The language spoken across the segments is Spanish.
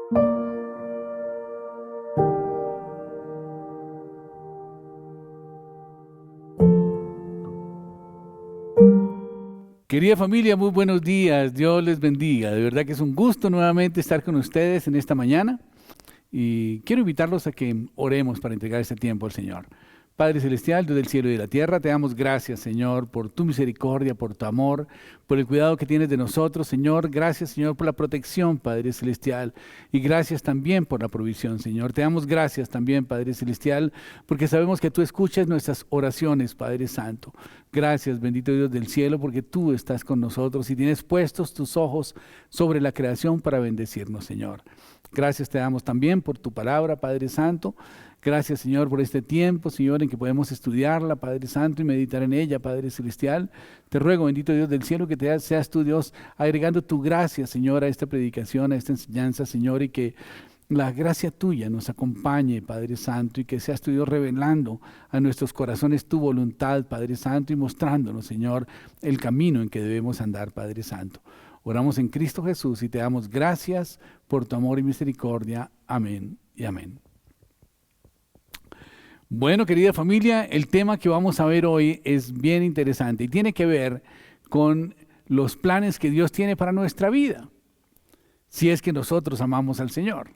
Querida familia, muy buenos días, Dios les bendiga. De verdad que es un gusto nuevamente estar con ustedes en esta mañana y quiero invitarlos a que oremos para entregar este tiempo al Señor. Padre Celestial, Dios del cielo y de la tierra, te damos gracias, Señor, por tu misericordia, por tu amor, por el cuidado que tienes de nosotros, Señor. Gracias, Señor, por la protección, Padre Celestial, y gracias también por la provisión, Señor. Te damos gracias también, Padre Celestial, porque sabemos que tú escuchas nuestras oraciones, Padre Santo. Gracias, bendito Dios del cielo, porque tú estás con nosotros y tienes puestos tus ojos sobre la creación para bendecirnos, Señor. Gracias te damos también por tu palabra, Padre Santo. Gracias, Señor, por este tiempo, Señor, en que podemos estudiarla, Padre Santo, y meditar en ella, Padre Celestial. Te ruego, bendito Dios del cielo, que seas tú, Dios, agregando tu gracia, Señor, a esta predicación, a esta enseñanza, Señor, y que la gracia tuya nos acompañe, Padre Santo, y que seas tú, Dios, revelando a nuestros corazones tu voluntad, Padre Santo, y mostrándonos, Señor, el camino en que debemos andar, Padre Santo. Oramos en Cristo Jesús y te damos gracias por tu amor y misericordia. Amén y amén. Bueno, querida familia, el tema que vamos a ver hoy es bien interesante y tiene que ver con los planes que Dios tiene para nuestra vida, si es que nosotros amamos al Señor.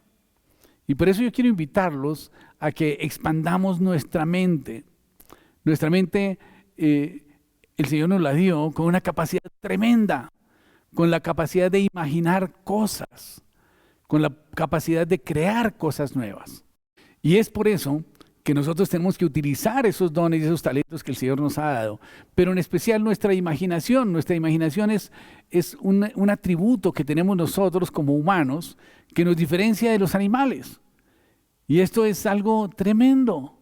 Y por eso yo quiero invitarlos a que expandamos nuestra mente. Nuestra mente, el Señor nos la dio con una capacidad tremenda, con la capacidad de imaginar cosas, con la capacidad de crear cosas nuevas. Y es por eso que nosotros tenemos que utilizar esos dones y esos talentos que el Señor nos ha dado, pero en especial nuestra imaginación. Nuestra imaginación es un atributo que tenemos nosotros como humanos que nos diferencia de los animales. Y esto es algo tremendo.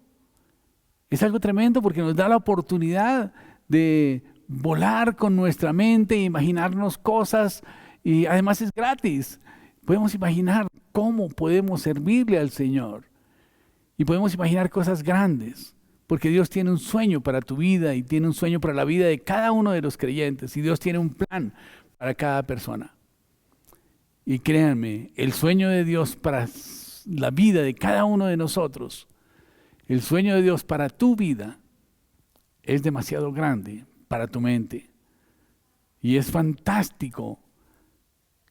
Es algo tremendo porque nos da la oportunidad de volar con nuestra mente e imaginarnos cosas, y además es gratis. Podemos imaginar cómo podemos servirle al Señor. Y podemos imaginar cosas grandes, porque Dios tiene un sueño para tu vida y tiene un sueño para la vida de cada uno de los creyentes. Y Dios tiene un plan para cada persona. Y créanme, el sueño de Dios para la vida de cada uno de nosotros, el sueño de Dios para tu vida, es demasiado grande para tu mente. Y es fantástico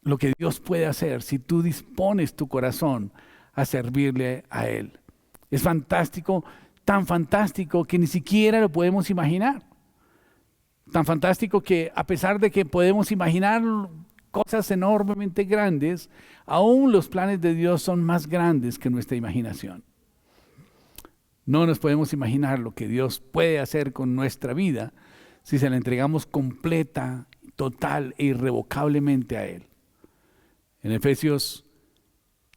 lo que Dios puede hacer si tú dispones tu corazón a servirle a Él. Es fantástico, tan fantástico que ni siquiera lo podemos imaginar. Tan fantástico que a pesar de que podemos imaginar cosas enormemente grandes, aún los planes de Dios son más grandes que nuestra imaginación. No nos podemos imaginar lo que Dios puede hacer con nuestra vida si se la entregamos completa, total e irrevocablemente a Él. En Efesios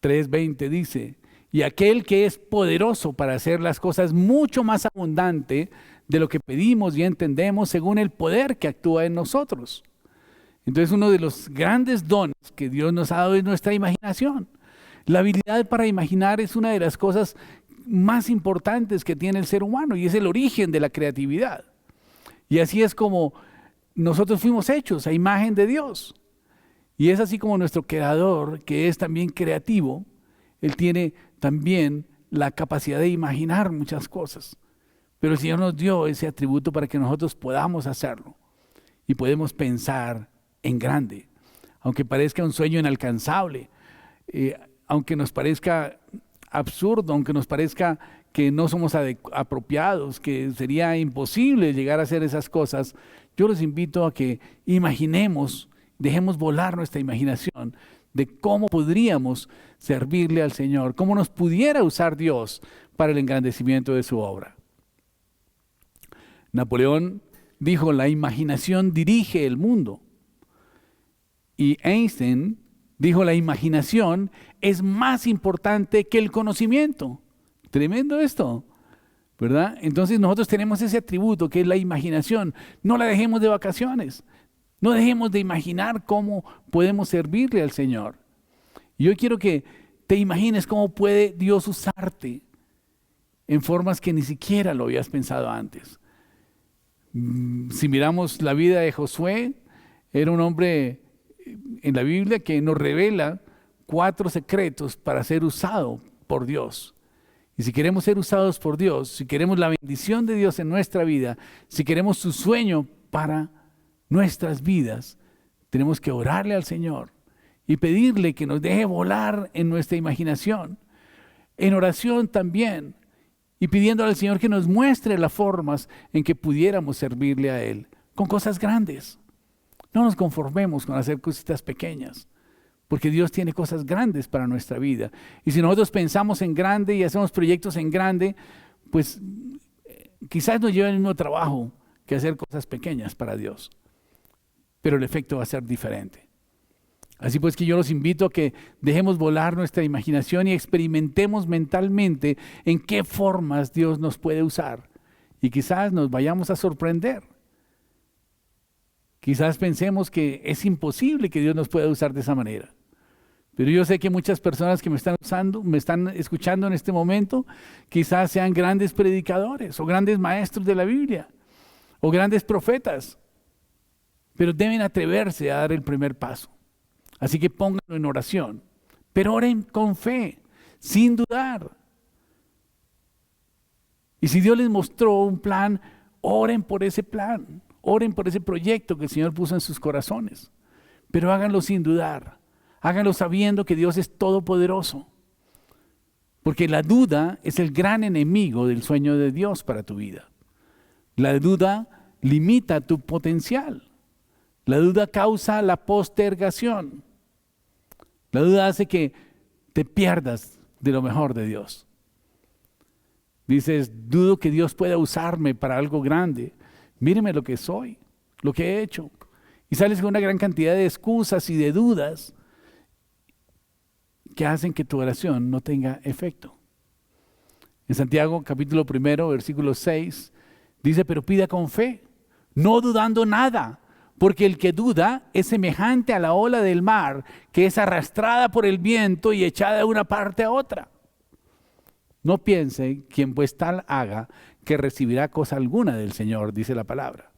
3:20 dice: y aquel que es poderoso para hacer las cosas mucho más abundante de lo que pedimos y entendemos según el poder que actúa en nosotros. Entonces, uno de los grandes dones que Dios nos ha dado es nuestra imaginación. La habilidad para imaginar es una de las cosas más importantes que tiene el ser humano y es el origen de la creatividad. Y así es como nosotros fuimos hechos a imagen de Dios. Y es así como nuestro Creador, que es también creativo, Él tiene también la capacidad de imaginar muchas cosas. Pero el Señor nos dio ese atributo para que nosotros podamos hacerlo. Y podemos pensar en grande. Aunque parezca un sueño inalcanzable, aunque nos parezca absurdo, aunque nos parezca que no somos apropiados, que sería imposible llegar a hacer esas cosas, yo los invito a que imaginemos, dejemos volar nuestra imaginación de cómo podríamos servirle al Señor, cómo nos pudiera usar Dios para el engrandecimiento de su obra. Napoleón dijo: la imaginación dirige el mundo. Y Einstein dijo: la imaginación es más importante que el conocimiento. Tremendo esto, ¿verdad? Entonces nosotros tenemos ese atributo que es la imaginación. No la dejemos de vacaciones. No dejemos de imaginar cómo podemos servirle al Señor. Y yo quiero que te imagines cómo puede Dios usarte en formas que ni siquiera lo habías pensado antes. Si miramos la vida de Josué, era un hombre en la Biblia que nos revela 4 secretos para ser usado por Dios. Y si queremos ser usados por Dios, si queremos la bendición de Dios en nuestra vida, si queremos su sueño para nuestras vidas, tenemos que orarle al Señor y pedirle que nos deje volar en nuestra imaginación, en oración también, y pidiendo al Señor que nos muestre las formas en que pudiéramos servirle a Él, con cosas grandes. No nos conformemos con hacer cositas pequeñas, porque Dios tiene cosas grandes para nuestra vida. Y si nosotros pensamos en grande y hacemos proyectos en grande, pues quizás nos lleve el mismo trabajo que hacer cosas pequeñas para Dios, pero el efecto va a ser diferente. Así pues que yo los invito a que dejemos volar nuestra imaginación y experimentemos mentalmente en qué formas Dios nos puede usar. Y quizás nos vayamos a sorprender. Quizás pensemos que es imposible que Dios nos pueda usar de esa manera. Pero yo sé que muchas personas que me están escuchando en este momento, quizás sean grandes predicadores o grandes maestros de la Biblia o grandes profetas. Pero deben atreverse a dar el primer paso. Así que pónganlo en oración, pero oren con fe, sin dudar. Y si Dios les mostró un plan, oren por ese plan, oren por ese proyecto que el Señor puso en sus corazones. Pero háganlo sin dudar, háganlo sabiendo que Dios es todopoderoso. Porque la duda es el gran enemigo del sueño de Dios para tu vida. La duda limita tu potencial. La duda causa la postergación. La duda hace que te pierdas de lo mejor de Dios. Dices, dudo que Dios pueda usarme para algo grande. Míreme lo que soy, lo que he hecho. Y sales con una gran cantidad de excusas y de dudas que hacen que tu oración no tenga efecto. En Santiago capítulo 1, versículo 6, dice, pero pida con fe, no dudando nada. Porque el que duda es semejante a la ola del mar, que es arrastrada por el viento y echada de una parte a otra. No piense quien pues tal haga que recibirá cosa alguna del Señor, dice la palabra.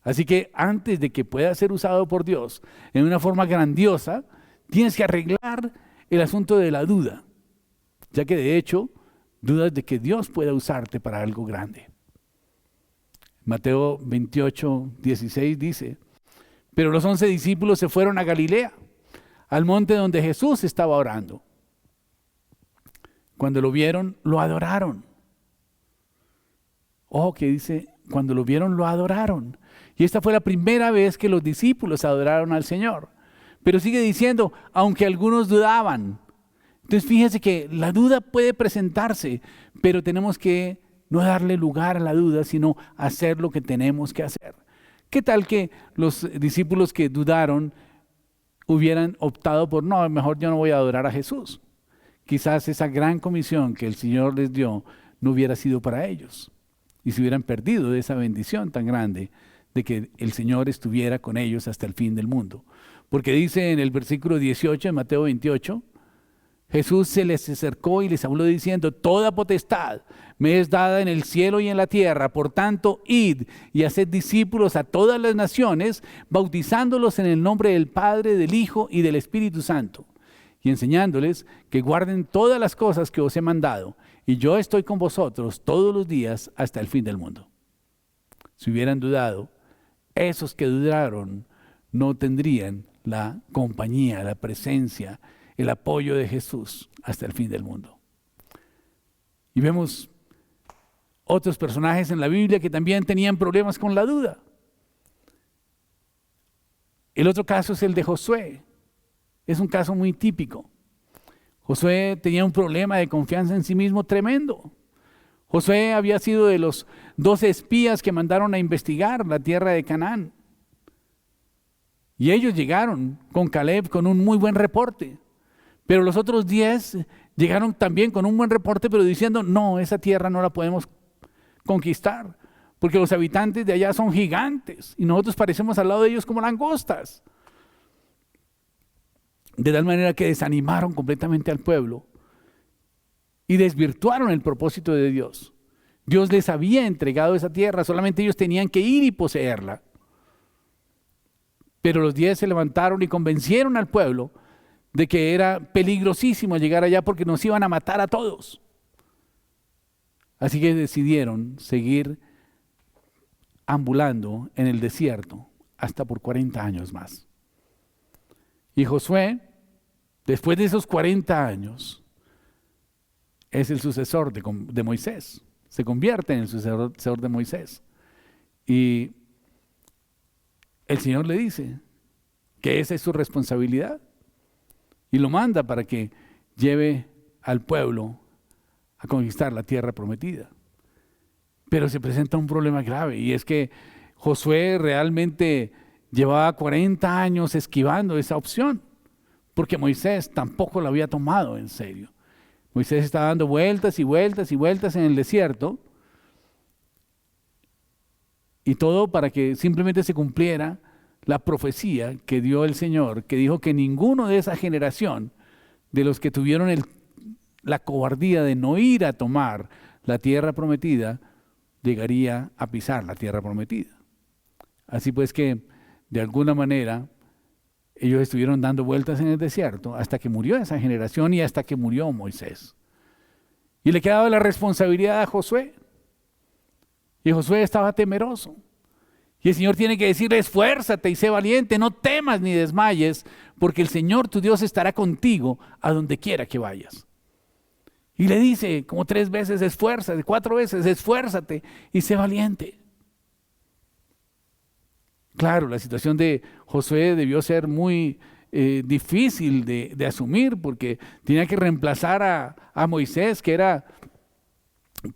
Así que antes de que pueda ser usado por Dios en una forma grandiosa, tienes que arreglar el asunto de la duda, ya que de hecho dudas de que Dios pueda usarte para algo grande. Mateo 28, 16 dice, pero los 11 discípulos se fueron a Galilea, al monte donde Jesús estaba orando. Cuando lo vieron, lo adoraron. Ojo que dice, cuando lo vieron, lo adoraron. Y esta fue la primera vez que los discípulos adoraron al Señor. Pero sigue diciendo, aunque algunos dudaban. Entonces fíjense que la duda puede presentarse, pero tenemos que no darle lugar a la duda, sino hacer lo que tenemos que hacer. ¿Qué tal que los discípulos que dudaron hubieran optado por, no, mejor yo no voy a adorar a Jesús? Quizás esa gran comisión que el Señor les dio no hubiera sido para ellos. Y se hubieran perdido de esa bendición tan grande de que el Señor estuviera con ellos hasta el fin del mundo. Porque dice en el versículo 18 de Mateo 28, Jesús se les acercó y les habló diciendo, toda potestad me es dada en el cielo y en la tierra, por tanto, id y haced discípulos a todas las naciones, bautizándolos en el nombre del Padre, del Hijo y del Espíritu Santo, y enseñándoles que guarden todas las cosas que os he mandado, y yo estoy con vosotros todos los días hasta el fin del mundo. Si hubieran dudado, esos que dudaron no tendrían la compañía, la presencia, el apoyo de Jesús hasta el fin del mundo. Y vemos otros personajes en la Biblia que también tenían problemas con la duda. El otro caso es el de Josué. Es un caso muy típico. Josué tenía un problema de confianza en sí mismo tremendo. Josué había sido de los 12 espías que mandaron a investigar la tierra de Canaán. Y ellos llegaron con Caleb con un muy buen reporte. Pero los otros 10 llegaron también con un buen reporte, pero diciendo, no, esa tierra no la podemos conquistar, porque los habitantes de allá son gigantes y nosotros parecemos al lado de ellos como langostas. De tal manera que desanimaron completamente al pueblo y desvirtuaron el propósito de Dios. Dios les había entregado esa tierra, solamente ellos tenían que ir y poseerla. Pero los 10 se levantaron y convencieron al pueblo de que era peligrosísimo llegar allá porque nos iban a matar a todos. Así que decidieron seguir ambulando en el desierto hasta por 40 años más. Y Josué, después de esos 40 años, es el sucesor de Moisés. Se convierte en el sucesor de Moisés. Y el Señor le dice que esa es su responsabilidad. Y lo manda para que lleve al pueblo a conquistar la tierra prometida. Pero se presenta un problema grave, y es que Josué realmente llevaba 40 años esquivando esa opción, porque Moisés tampoco la había tomado en serio. Moisés estaba dando vueltas y vueltas y vueltas en el desierto, y todo para que simplemente se cumpliera la profecía que dio el Señor, que dijo que ninguno de esa generación, de los que tuvieron la cobardía de no ir a tomar la tierra prometida, llegaría a pisar la tierra prometida. Así pues que, de alguna manera, ellos estuvieron dando vueltas en el desierto hasta que murió esa generación y hasta que murió Moisés. Y le quedaba la responsabilidad a Josué. Y Josué estaba temeroso. Y el Señor tiene que decirle: esfuérzate y sé valiente, no temas ni desmayes, porque el Señor tu Dios estará contigo a donde quiera que vayas. Y le dice como 3 veces: esfuérzate, 4 veces, esfuérzate y sé valiente. Claro, la situación de Josué debió ser muy difícil de asumir, porque tenía que reemplazar a Moisés, que era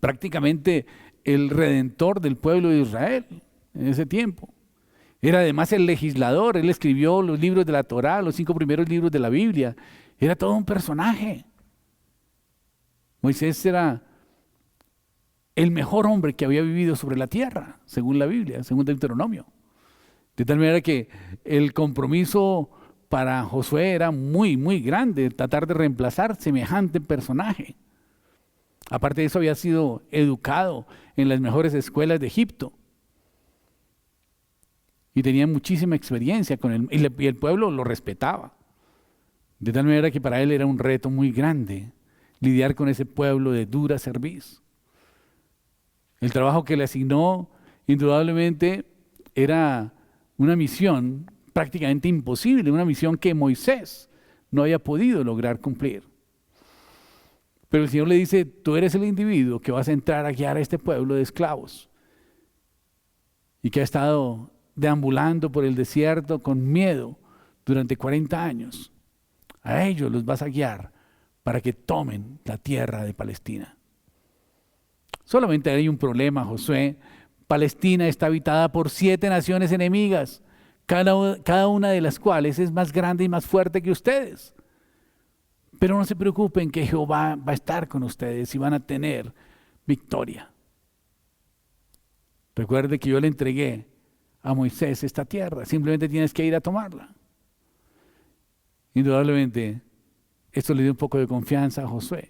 prácticamente el redentor del pueblo de Israel en ese tiempo. Era además el legislador. Él escribió los libros de la Torá, los 5 primeros libros de la Biblia. Era todo un personaje. Moisés era el mejor hombre que había vivido sobre la tierra, según la Biblia, según Deuteronomio. De tal manera que el compromiso para Josué era muy, muy grande, tratar de reemplazar semejante personaje. Aparte de eso, había sido educado en las mejores escuelas de Egipto. Y tenía muchísima experiencia con él, y el pueblo lo respetaba. De tal manera que para él era un reto muy grande lidiar con ese pueblo de dura cerviz. El trabajo que le asignó, indudablemente, era una misión prácticamente imposible, una misión que Moisés no había podido lograr cumplir. Pero el Señor le dice: tú eres el individuo que vas a entrar a guiar a este pueblo de esclavos y que ha estado deambulando por el desierto con miedo durante 40 años. A ellos los vas a guiar para que tomen la tierra de Palestina. Solamente hay un problema, Josué. Palestina está habitada por 7 naciones enemigas, cada una de las cuales es más grande y más fuerte que ustedes. Pero no se preocupen, que Jehová va a estar con ustedes y van a tener victoria. Recuerde que yo le entregué a Moisés esta tierra, simplemente tienes que ir a tomarla. Indudablemente, esto le dio un poco de confianza a Josué.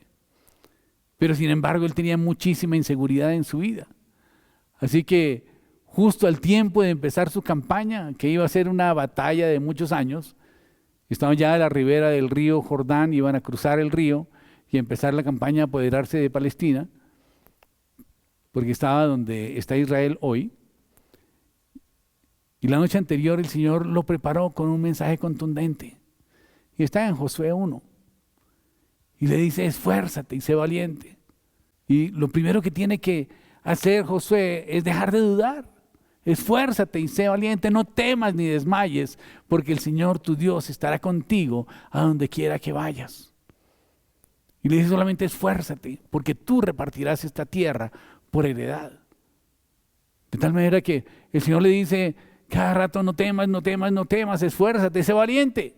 Pero sin embargo, él tenía muchísima inseguridad en su vida. Así que justo al tiempo de empezar su campaña, que iba a ser una batalla de muchos años, estaban ya a la ribera del río Jordán, iban a cruzar el río y empezar la campaña a apoderarse de Palestina, porque estaba donde está Israel hoy. Y la noche anterior el Señor lo preparó con un mensaje contundente. Y está en Josué 1. Y le dice: esfuérzate y sé valiente. Y lo primero que tiene que hacer Josué es dejar de dudar. Esfuérzate y sé valiente, no temas ni desmayes, porque el Señor tu Dios estará contigo a donde quiera que vayas. Y le dice: solamente esfuérzate, porque tú repartirás esta tierra por heredad. De tal manera que el Señor le dice cada rato: no temas, no temas, no temas, esfuérzate, sé valiente.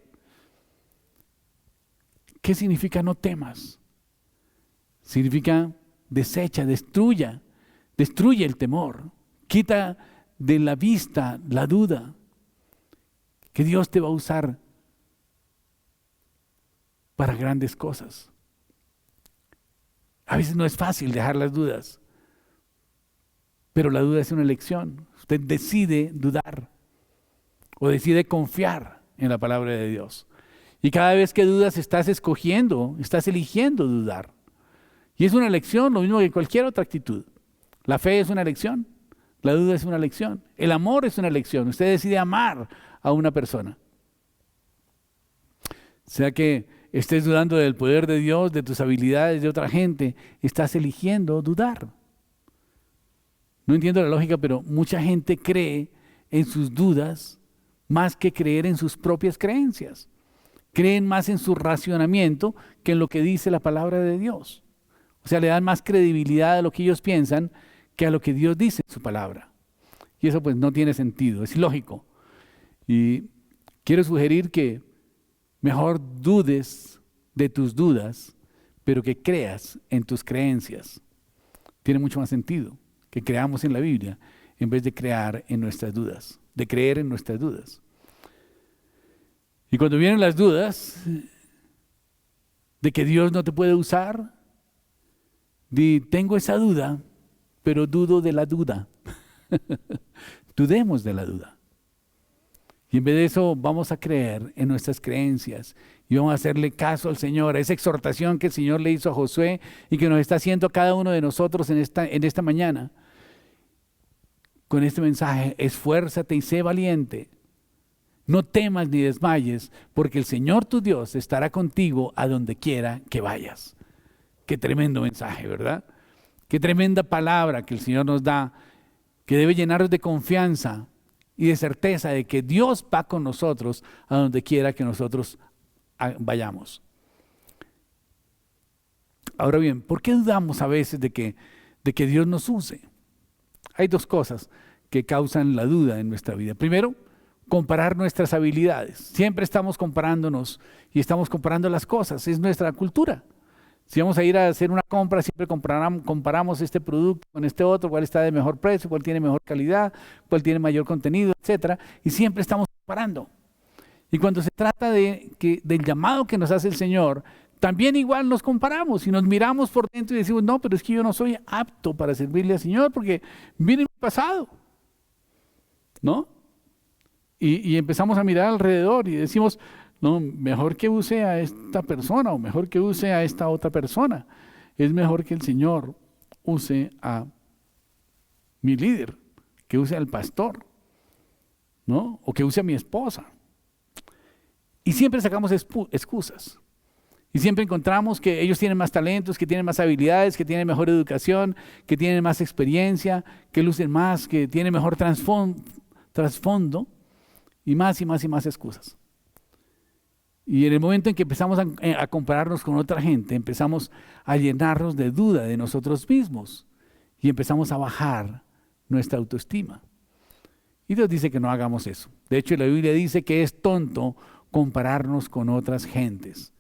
¿Qué significa no temas? Significa desecha, destruye el temor, quita de la vista la duda, que Dios te va a usar para grandes cosas. A veces no es fácil dejar las dudas, pero la duda es una elección. Usted decide dudar o decide confiar en la palabra de Dios. Y cada vez que dudas estás escogiendo, estás eligiendo dudar. Y es una elección, lo mismo que cualquier otra actitud. La fe es una elección, la duda es una elección, el amor es una elección. Usted decide amar a una persona. Sea que estés dudando del poder de Dios, de tus habilidades, de otra gente, estás eligiendo dudar. No entiendo la lógica, pero mucha gente cree en sus dudas más que creer en sus propias creencias. Creen más en su racionamiento que en lo que dice la palabra de Dios. O sea, le dan más credibilidad a lo que ellos piensan que a lo que Dios dice en su palabra. Y eso pues no tiene sentido, es ilógico. Y quiero sugerir que mejor dudes de tus dudas, pero que creas en tus creencias. Tiene mucho más sentido que creamos en la Biblia en vez de creer en nuestras dudas, de creer en nuestras dudas. Y cuando vienen las dudas de que Dios no te puede usar, tengo esa duda, pero dudo de la duda. Dudemos de la duda. Y en vez de eso vamos a creer en nuestras creencias y vamos a hacerle caso al Señor, a esa exhortación que el Señor le hizo a Josué y que nos está haciendo a cada uno de nosotros en esta mañana. Con este mensaje, esfuérzate y sé valiente. No temas ni desmayes, porque el Señor tu Dios estará contigo a donde quiera que vayas. Qué tremendo mensaje, ¿verdad? Qué tremenda palabra que el Señor nos da, que debe llenarnos de confianza y de certeza de que Dios va con nosotros a donde quiera que nosotros vayamos. Ahora bien, ¿por qué dudamos a veces de que Dios nos use? Hay dos cosas que causan la duda en nuestra vida. Primero, comparar nuestras habilidades. Siempre estamos comparándonos y estamos comparando las cosas, es nuestra cultura. Si vamos a ir a hacer una compra, siempre comparamos este producto con este otro, cuál está de mejor precio, cuál tiene mejor calidad, cuál tiene mayor contenido, etcétera, y siempre estamos comparando. Y cuando se trata del llamado que nos hace el Señor, también igual nos comparamos y nos miramos por dentro y decimos, no, pero es que yo no soy apto para servirle al Señor porque viene mi pasado, ¿no? Y empezamos a mirar alrededor y decimos, no, mejor que use a esta persona o mejor que use a esta otra persona. Es mejor que el Señor use a mi líder, que use al pastor, ¿no? O que use a mi esposa. Y siempre sacamos excusas. Y siempre encontramos que ellos tienen más talentos, que tienen más habilidades, que tienen mejor educación, que tienen más experiencia, que lucen más, que tienen mejor trasfondo y más excusas. Y en el momento en que empezamos a compararnos con otra gente, empezamos a llenarnos de duda de nosotros mismos y empezamos a bajar nuestra autoestima. Y Dios dice que no hagamos eso. De hecho, la Biblia dice que es tonto compararnos con otras gentes.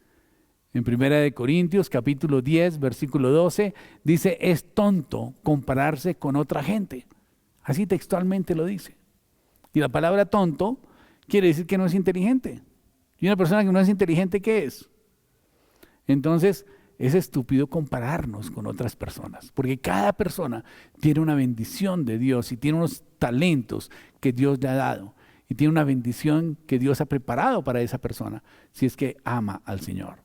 En 1 Corintios capítulo 10, versículo 12, dice, es tonto compararse con otra gente. Así textualmente lo dice. Y la palabra tonto quiere decir que no es inteligente. Y una persona que no es inteligente, ¿qué es? Entonces, es estúpido compararnos con otras personas, porque cada persona tiene una bendición de Dios y tiene unos talentos que Dios le ha dado y tiene una bendición que Dios ha preparado para esa persona, si es que ama al Señor.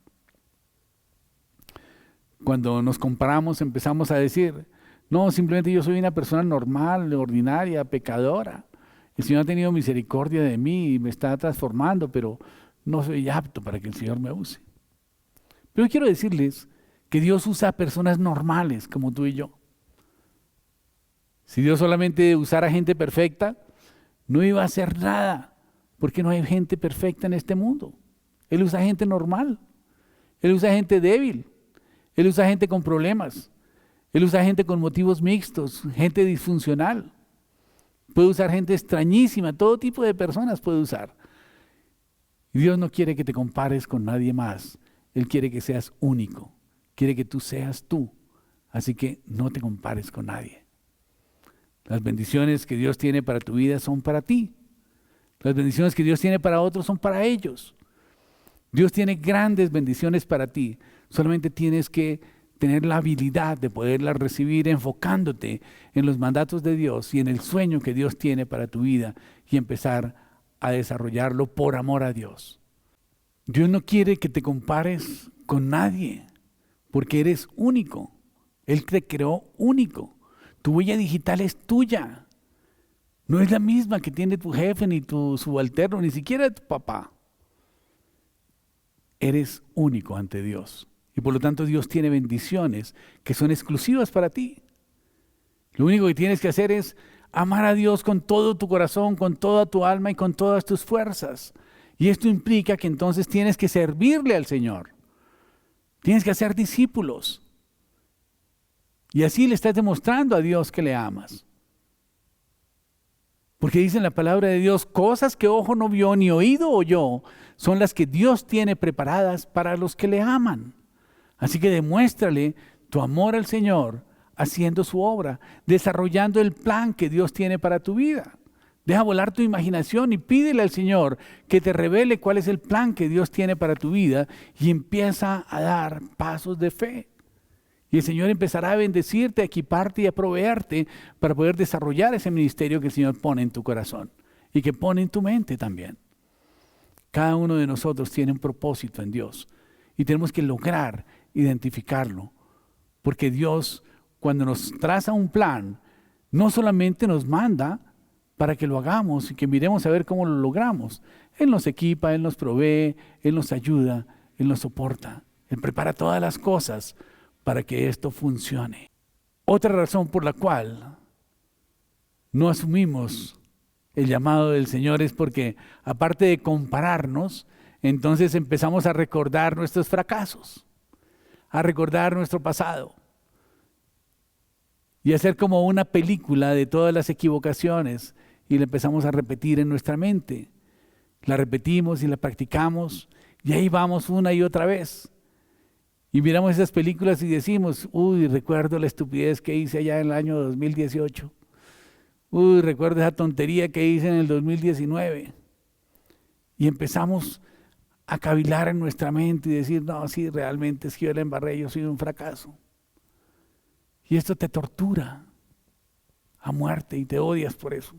Cuando nos comparamos empezamos a decir, no, simplemente yo soy una persona normal, ordinaria, pecadora. El Señor ha tenido misericordia de mí y me está transformando, pero no soy apto para que el Señor me use. Pero quiero decirles que Dios usa a personas normales como tú y yo. Si Dios solamente usara gente perfecta, no iba a hacer nada, porque no hay gente perfecta en este mundo. Él usa gente normal, Él usa gente débil, Él usa gente con problemas, Él usa gente con motivos mixtos, gente disfuncional. Puede usar gente extrañísima, todo tipo de personas puede usar. Dios no quiere que te compares con nadie más. Él quiere que seas único. Quiere que tú seas tú. Así que no te compares con nadie. Las bendiciones que Dios tiene para tu vida son para ti. Las bendiciones que Dios tiene para otros son para ellos. Dios tiene grandes bendiciones para ti. Solamente tienes que tener la habilidad de poderlas recibir enfocándote en los mandatos de Dios y en el sueño que Dios tiene para tu vida y empezar a desarrollarlo por amor a Dios. Dios no quiere que te compares con nadie, porque eres único. Él te creó único. Tu huella digital es tuya. No es la misma que tiene tu jefe, ni tu subalterno, ni siquiera tu papá. Eres único ante Dios. Y por lo tanto Dios tiene bendiciones que son exclusivas para ti. Lo único que tienes que hacer es amar a Dios con todo tu corazón, con toda tu alma y con todas tus fuerzas. Y esto implica que entonces tienes que servirle al Señor. Tienes que hacer discípulos. Y así le estás demostrando a Dios que le amas. Porque dice en la palabra de Dios, cosas que ojo no vio ni oído oyó, son las que Dios tiene preparadas para los que le aman. Así que demuéstrale tu amor al Señor haciendo su obra, desarrollando el plan que Dios tiene para tu vida. Deja volar tu imaginación y pídele al Señor que te revele cuál es el plan que Dios tiene para tu vida y empieza a dar pasos de fe. Y el Señor empezará a bendecirte, a equiparte y a proveerte para poder desarrollar ese ministerio que el Señor pone en tu corazón y que pone en tu mente también. Cada uno de nosotros tiene un propósito en Dios y tenemos que lograr identificarlo. Porque Dios, cuando nos traza un plan, no solamente nos manda para que lo hagamos y que miremos a ver cómo lo logramos. Él nos equipa, Él nos provee, Él nos ayuda, Él nos soporta. Él prepara todas las cosas para que esto funcione. Otra razón por la cual no asumimos el llamado del Señor es porque, aparte de compararnos, entonces empezamos a recordar nuestros fracasos, a recordar nuestro pasado y hacer como una película de todas las equivocaciones y la empezamos a repetir en nuestra mente. La repetimos y la practicamos y ahí vamos una y otra vez. Y miramos esas películas y decimos, uy, recuerdo la estupidez que hice allá en el año 2018. Uy, recuerdo esa tontería que hice en el 2019. Y empezamos a cavilar en nuestra mente y decir, no, sí, realmente es que yo la embarré, yo soy un fracaso. Y esto te tortura a muerte y te odias por eso.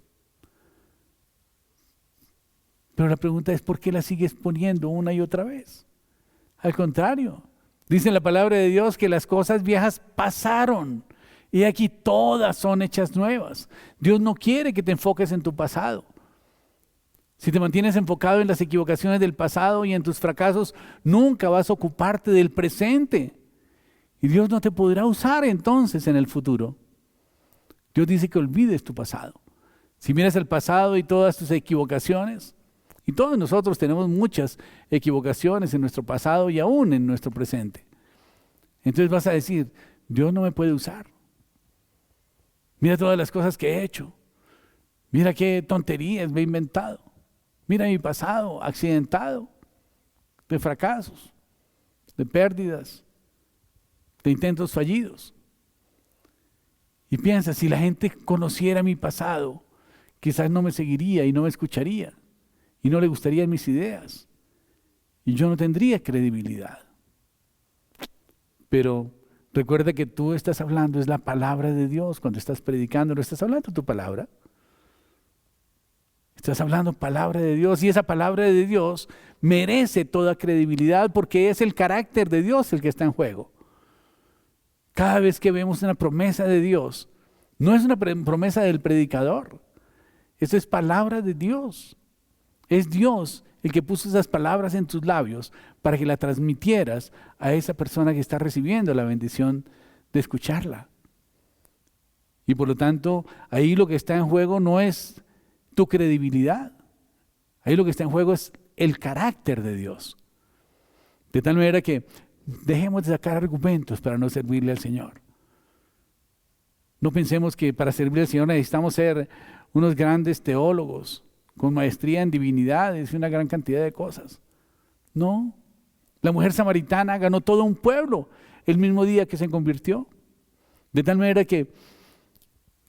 Pero la pregunta es, ¿por qué la sigues poniendo una y otra vez? Al contrario, dice en la palabra de Dios que las cosas viejas pasaron y aquí todas son hechas nuevas. Dios no quiere que te enfoques en tu pasado. Si te mantienes enfocado en las equivocaciones del pasado y en tus fracasos, nunca vas a ocuparte del presente. Y Dios no te podrá usar entonces en el futuro. Dios dice que olvides tu pasado. Si miras el pasado y todas tus equivocaciones, y todos nosotros tenemos muchas equivocaciones en nuestro pasado y aún en nuestro presente. Entonces vas a decir, Dios no me puede usar. Mira todas las cosas que he hecho. Mira qué tonterías me he inventado. Mira mi pasado accidentado, de fracasos, de pérdidas, de intentos fallidos. Y piensa, si la gente conociera mi pasado, quizás no me seguiría y no me escucharía. Y no le gustarían mis ideas. Y yo no tendría credibilidad. Pero recuerda que tú estás hablando, es la palabra de Dios. Cuando estás predicando, no estás hablando tu palabra. Estás hablando palabra de Dios. Y esa palabra de Dios merece toda credibilidad porque es el carácter de Dios el que está en juego. Cada vez que vemos una promesa de Dios, no es una promesa del predicador. Eso es palabra de Dios. Es Dios el que puso esas palabras en tus labios para que la transmitieras a esa persona que está recibiendo la bendición de escucharla. Y por lo tanto, ahí lo que está en juego no es tu credibilidad. Ahí lo que está en juego es el carácter de Dios. De tal manera que dejemos de sacar argumentos para no servirle al Señor. No pensemos que para servirle al Señor necesitamos ser unos grandes teólogos con maestría en divinidades y una gran cantidad de cosas. No, la mujer samaritana ganó todo un pueblo el mismo día que se convirtió. De tal manera que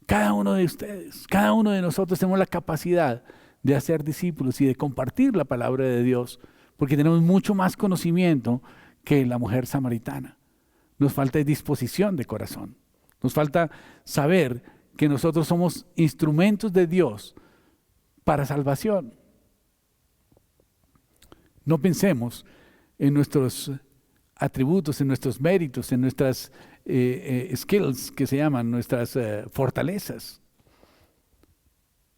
cada uno de ustedes, cada uno de nosotros tenemos la capacidad de hacer discípulos y de compartir la palabra de Dios, porque tenemos mucho más conocimiento que la mujer samaritana. Nos falta disposición de corazón. Nos falta saber que nosotros somos instrumentos de Dios para salvación. No pensemos en nuestros atributos, en nuestros méritos, en nuestras skills, que se llaman, nuestras fortalezas.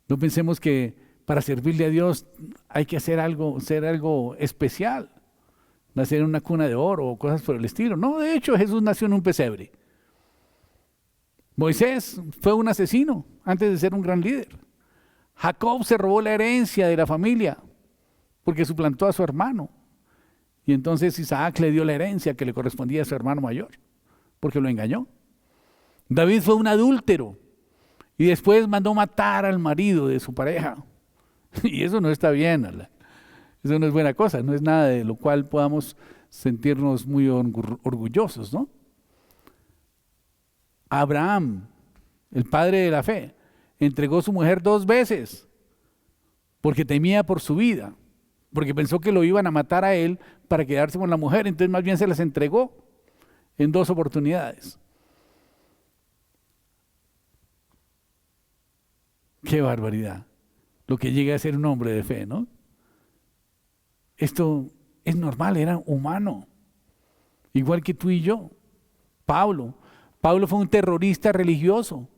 No pensemos que para servirle a Dios hay que hacer algo, ser algo especial, nacer en una cuna de oro o cosas por el estilo. No, de hecho Jesús nació en un pesebre. Moisés fue un asesino antes de ser un gran líder. Jacob se robó la herencia de la familia porque suplantó a su hermano. Y entonces Isaac le dio la herencia que le correspondía a su hermano mayor, porque lo engañó. David fue un adúltero y después mandó matar al marido de su pareja. Y eso no está bien, eso no es buena cosa, no es nada de lo cual podamos sentirnos muy orgullosos, ¿no? Abraham, el padre de la fe, entregó a su mujer 2 veces porque temía por su vida, porque pensó que lo iban a matar a él para quedarse con la mujer, entonces más bien se las entregó en 2 oportunidades. ¡Qué barbaridad! Lo que llega a ser un hombre de fe, ¿no? Esto es normal, era humano, igual que tú y yo. Pablo fue un terrorista religioso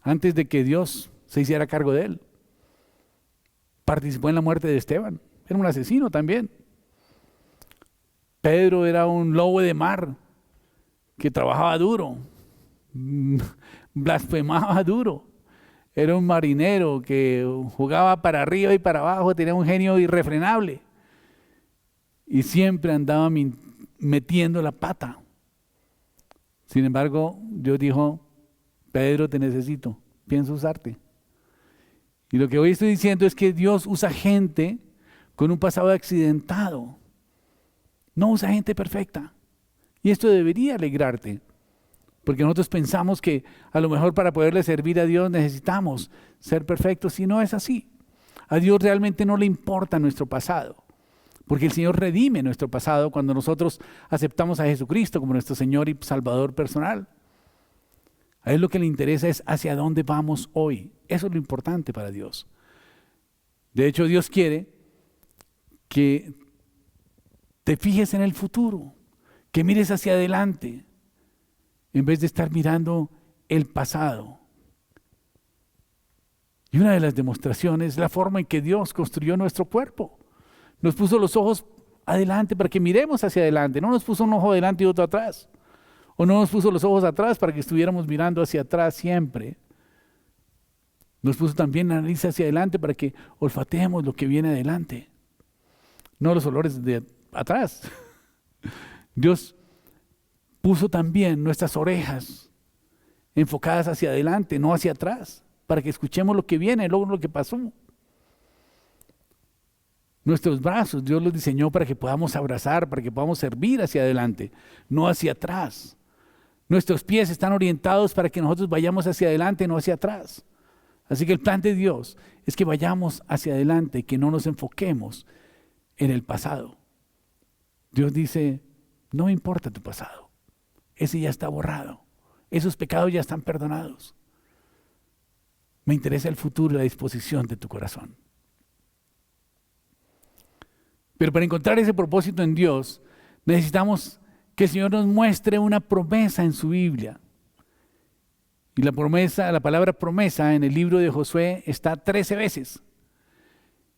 antes de que Dios se hiciera cargo de él. Participó en la muerte de Esteban, era un asesino también. Pedro era un lobo de mar que trabajaba duro, blasfemaba duro. Era un marinero que jugaba para arriba y para abajo, tenía un genio irrefrenable y siempre andaba metiendo la pata. Sin embargo, Dios dijo: Pedro, te necesito, pienso usarte. Y lo que hoy estoy diciendo es que Dios usa gente con un pasado accidentado, no usa gente perfecta. Y esto debería alegrarte, porque nosotros pensamos que a lo mejor para poderle servir a Dios necesitamos ser perfectos, y no es así. A Dios realmente no le importa nuestro pasado, porque el Señor redime nuestro pasado cuando nosotros aceptamos a Jesucristo como nuestro Señor y Salvador personal. A Él lo que le interesa es hacia dónde vamos hoy. Eso es lo importante para Dios. De hecho, Dios quiere que te fijes en el futuro, que mires hacia adelante, en vez de estar mirando el pasado. Y una de las demostraciones es la forma en que Dios construyó nuestro cuerpo. Nos puso los ojos adelante para que miremos hacia adelante. No nos puso un ojo adelante y otro atrás. O no nos puso los ojos atrás para que estuviéramos mirando hacia atrás siempre. Nos puso también la nariz hacia adelante para que olfateemos lo que viene adelante. No los olores de atrás. Dios puso también nuestras orejas enfocadas hacia adelante, no hacia atrás, para que escuchemos lo que viene, luego lo que pasó. Nuestros brazos, Dios los diseñó para que podamos abrazar, para que podamos servir hacia adelante, no hacia atrás. Nuestros pies están orientados para que nosotros vayamos hacia adelante, no hacia atrás. Así que el plan de Dios es que vayamos hacia adelante, que no nos enfoquemos en el pasado. Dios dice: no me importa tu pasado, ese ya está borrado, esos pecados ya están perdonados. Me interesa el futuro y la disposición de tu corazón. Pero para encontrar ese propósito en Dios, necesitamos que el Señor nos muestre una promesa en su Biblia. Y la palabra promesa en el libro de Josué está 13 veces.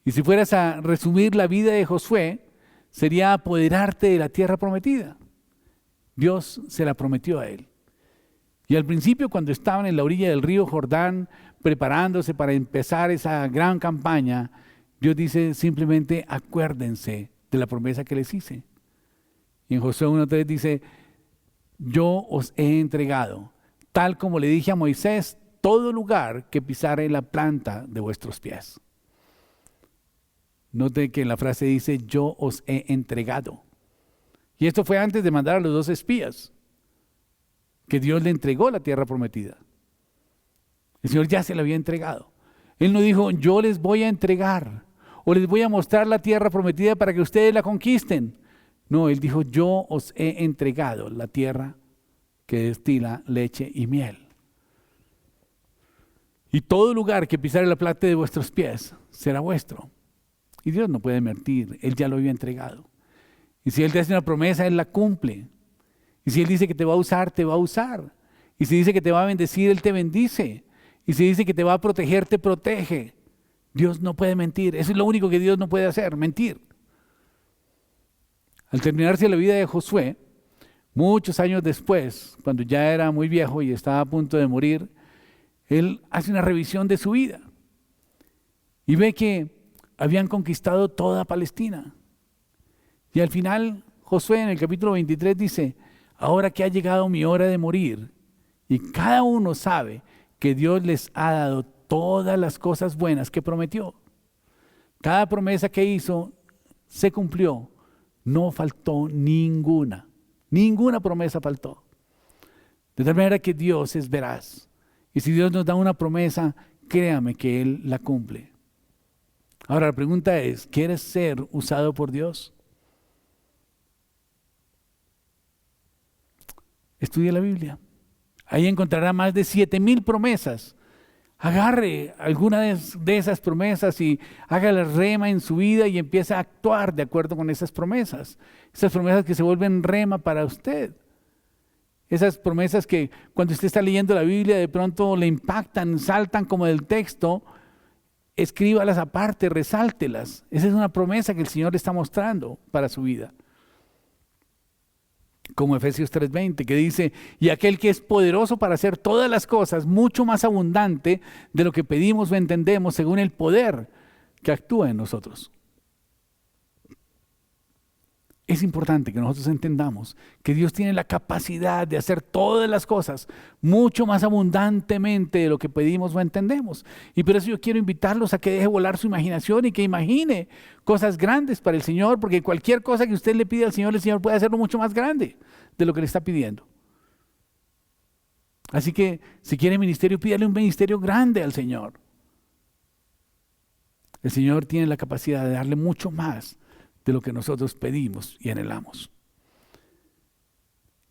Y si fueras a resumir la vida de Josué, sería apoderarte de la tierra prometida. Dios se la prometió a él. Y al principio, cuando estaban en la orilla del río Jordán, preparándose para empezar esa gran campaña, Dios dice simplemente: acuérdense de la promesa que les hice. Y en Josué 1:3 dice: yo os he entregado, tal como le dije a Moisés, todo lugar que pisare la planta de vuestros pies. Note que en la frase dice: yo os he entregado. Y esto fue antes de mandar a los 2 espías, que Dios le entregó la tierra prometida. El Señor ya se la había entregado. Él no dijo: yo les voy a entregar o les voy a mostrar la tierra prometida para que ustedes la conquisten. No, Él dijo: yo os he entregado la tierra que destila leche y miel. Y todo lugar que pisare la planta de vuestros pies será vuestro. Y Dios no puede mentir, Él ya lo había entregado. Y si Él te hace una promesa, Él la cumple. Y si Él dice que te va a usar, te va a usar. Y si dice que te va a bendecir, Él te bendice. Y si dice que te va a proteger, te protege. Dios no puede mentir. Eso es lo único que Dios no puede hacer, mentir. Al terminarse la vida de Josué, muchos años después, cuando ya era muy viejo y estaba a punto de morir, él hace una revisión de su vida y ve que habían conquistado toda Palestina. Y al final, Josué en el capítulo 23 dice, ahora que ha llegado mi hora de morir, y cada uno sabe que Dios les ha dado todas las cosas buenas que prometió. Cada promesa que hizo se cumplió. No faltó ninguna. Ninguna promesa faltó. De tal manera que Dios es veraz. Y si Dios nos da una promesa, créame que Él la cumple. Ahora la pregunta es, ¿quieres ser usado por Dios? Estudie la Biblia. Ahí encontrará más de 7,000 promesas. Agarre alguna de esas promesas y hágala rema en su vida y empiece a actuar de acuerdo con esas promesas. Esas promesas que se vuelven rema para usted. Esas promesas que cuando usted está leyendo la Biblia de pronto le impactan, saltan como del texto. Escríbalas aparte, resáltelas. Esa es una promesa que el Señor está mostrando para su vida. Como Efesios 3:20, que dice, y aquel que es poderoso para hacer todas las cosas, mucho más abundante de lo que pedimos o entendemos, según el poder que actúa en nosotros. Es importante que nosotros entendamos que Dios tiene la capacidad de hacer todas las cosas mucho más abundantemente de lo que pedimos o entendemos. Y por eso yo quiero invitarlos a que deje volar su imaginación y que imagine cosas grandes para el Señor, porque cualquier cosa que usted le pide al Señor, el Señor puede hacerlo mucho más grande de lo que le está pidiendo. Así que si quiere ministerio, pídale un ministerio grande al Señor. El Señor tiene la capacidad de darle mucho más de lo que nosotros pedimos y anhelamos.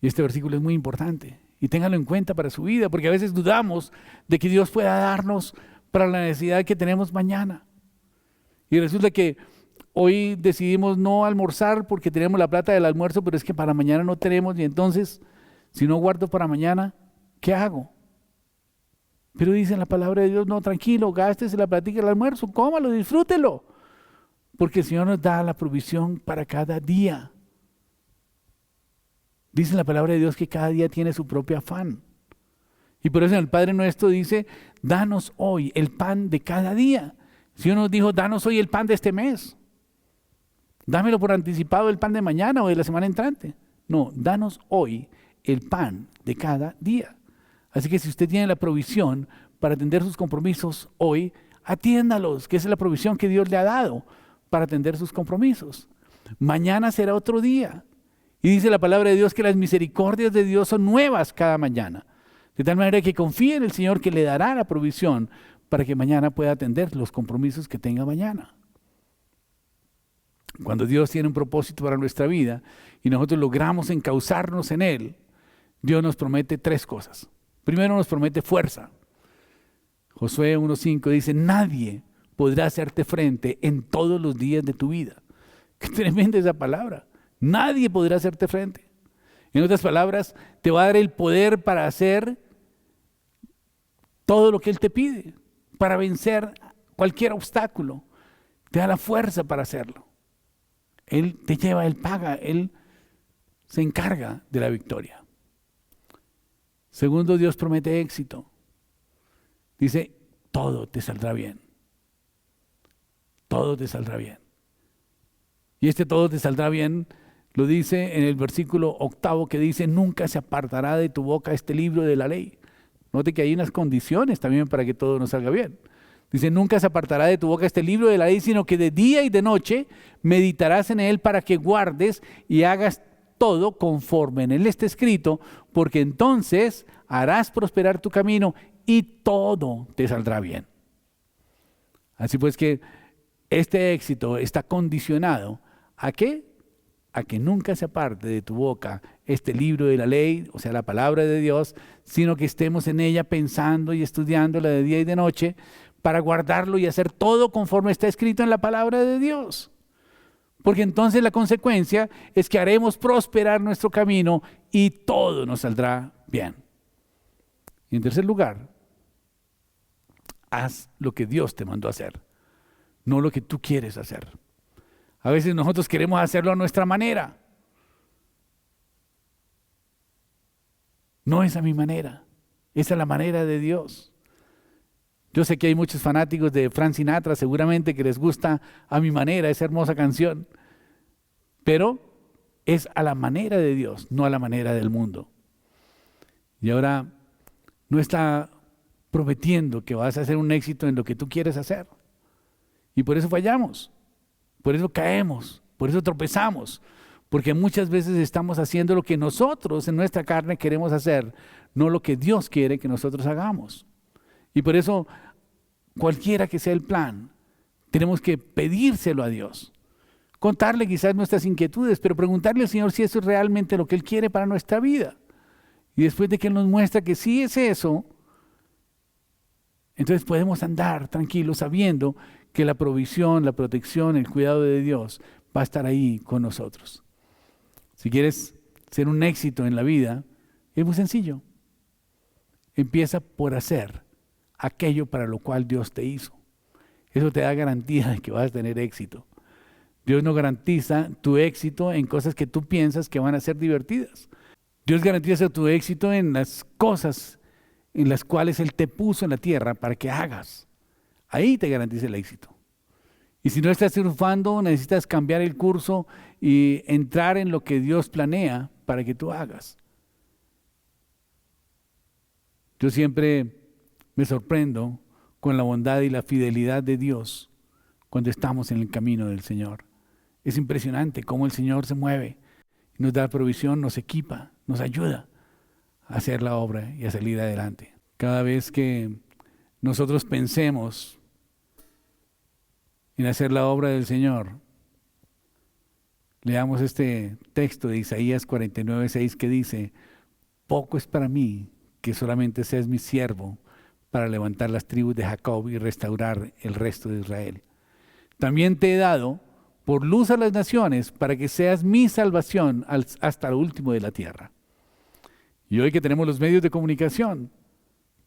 Y este versículo es muy importante y téngalo en cuenta para su vida, porque a veces dudamos de que Dios pueda darnos para la necesidad que tenemos mañana. Y resulta que hoy decidimos no almorzar porque tenemos la plata del almuerzo, pero es que para mañana no tenemos, y entonces si no guardo para mañana, ¿qué hago? Pero dice la palabra de Dios, no, tranquilo, gástese la platica del almuerzo, cómalo, disfrútelo. Porque el Señor nos da la provisión para cada día. Dice la palabra de Dios que cada día tiene su propio afán. Y por eso en el Padre Nuestro dice, danos hoy el pan de cada día. El Señor nos dijo, danos hoy el pan de este mes. Dámelo por anticipado el pan de mañana o de la semana entrante. No, danos hoy el pan de cada día. Así que si usted tiene la provisión para atender sus compromisos hoy, atiéndalos, que esa es la provisión que Dios le ha dado para atender sus compromisos. Mañana será otro día. Y dice la palabra de Dios que las misericordias de Dios son nuevas cada mañana. De tal manera que confíe en el Señor que le dará la provisión para que mañana pueda atender los compromisos que tenga mañana. Cuando Dios tiene un propósito para nuestra vida y nosotros logramos encauzarnos en Él, Dios nos promete 3 cosas. Primero nos promete fuerza. Josué 1:5 dice, nadie podrá hacerte frente en todos los días de tu vida. Qué tremenda esa palabra. Nadie podrá hacerte frente. En otras palabras, te va a dar el poder para hacer todo lo que Él te pide, para vencer cualquier obstáculo. Te da la fuerza para hacerlo. Él te lleva, Él paga, Él se encarga de la victoria. Segundo, Dios promete éxito. Dice, todo te saldrá bien. Todo te saldrá bien. Y este todo te saldrá bien lo dice en el versículo 8 que dice, nunca se apartará de tu boca este libro de la ley. Note que hay unas condiciones también para que todo nos salga bien. Dice, nunca se apartará de tu boca este libro de la ley, sino que de día y de noche meditarás en él para que guardes y hagas todo conforme en él esté escrito, porque entonces harás prosperar tu camino y todo te saldrá bien. Así pues que este éxito está condicionado ¿a qué? A que nunca se aparte de tu boca este libro de la ley, o sea, la palabra de Dios, sino que estemos en ella pensando y estudiándola de día y de noche, para guardarlo y hacer todo conforme está escrito en la palabra de Dios. Porque entonces la consecuencia es que haremos prosperar nuestro camino y todo nos saldrá bien. Y en tercer lugar, haz lo que Dios te mandó a hacer, no lo que tú quieres hacer. A veces nosotros queremos hacerlo a nuestra manera. No es a mi manera, es a la manera de Dios. Yo sé que hay muchos fanáticos de Frank Sinatra, seguramente que les gusta A Mi Manera, esa hermosa canción. Pero es a la manera de Dios, no a la manera del mundo. Y ahora no está prometiendo que vas a hacer un éxito en lo que tú quieres hacer. Y por eso fallamos, por eso caemos, por eso tropezamos. Porque muchas veces estamos haciendo lo que nosotros en nuestra carne queremos hacer, no lo que Dios quiere que nosotros hagamos. Y por eso, cualquiera que sea el plan, tenemos que pedírselo a Dios. Contarle quizás nuestras inquietudes, pero preguntarle al Señor si eso es realmente lo que Él quiere para nuestra vida. Y después de que Él nos muestra que sí es eso, entonces podemos andar tranquilos sabiendo que la provisión, la protección, el cuidado de Dios va a estar ahí con nosotros. Si quieres ser un éxito en la vida, es muy sencillo. Empieza por hacer aquello para lo cual Dios te hizo. Eso te da garantía de que vas a tener éxito. Dios no garantiza tu éxito en cosas que tú piensas que van a ser divertidas. Dios garantiza tu éxito en las cosas en las cuales Él te puso en la tierra para que hagas. Ahí te garantiza el éxito. Y si no estás triunfando, necesitas cambiar el curso y entrar en lo que Dios planea para que tú hagas. Yo siempre me sorprendo con la bondad y la fidelidad de Dios cuando estamos en el camino del Señor. Es impresionante cómo el Señor se mueve, nos da provisión, nos equipa, nos ayuda a hacer la obra y a salir adelante. Cada vez que nosotros pensemos en hacer la obra del Señor, leamos este texto de Isaías 49:6 que dice: poco es para mí que solamente seas mi siervo para levantar las tribus de Jacob y restaurar el resto de Israel. También te he dado por luz a las naciones para que seas mi salvación hasta el último de la tierra. Y hoy que tenemos los medios de comunicación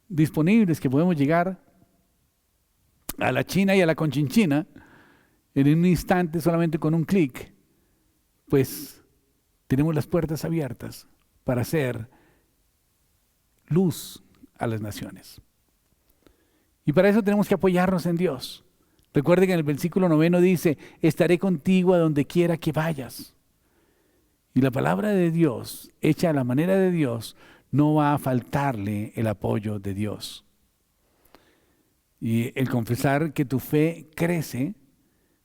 disponibles, que podemos llegar a la China y a la Conchinchina en un instante solamente con un clic, pues tenemos las puertas abiertas para hacer luz a las naciones. Y para eso tenemos que apoyarnos en Dios. Recuerde que en el versículo 9 dice: estaré contigo a donde quiera que vayas. Y la palabra de Dios, hecha a la manera de Dios, no va a faltarle el apoyo de Dios. Y el confesar que tu fe crece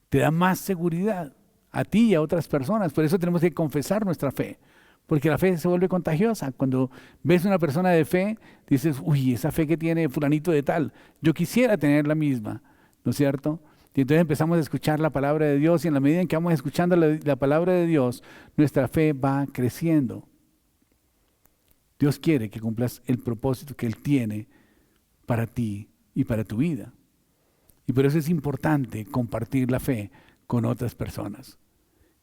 te da más seguridad a ti y a otras personas. Por eso tenemos que confesar nuestra fe, porque la fe se vuelve contagiosa. Cuando ves una persona de fe, dices: uy, esa fe que tiene fulanito de tal, yo quisiera tener la misma, ¿no es cierto? Y entonces empezamos a escuchar la palabra de Dios, y en la medida en que vamos escuchando la palabra de Dios, nuestra fe va creciendo. Dios quiere que cumplas el propósito que Él tiene para ti y para tu vida. Y por eso es importante compartir la fe con otras personas.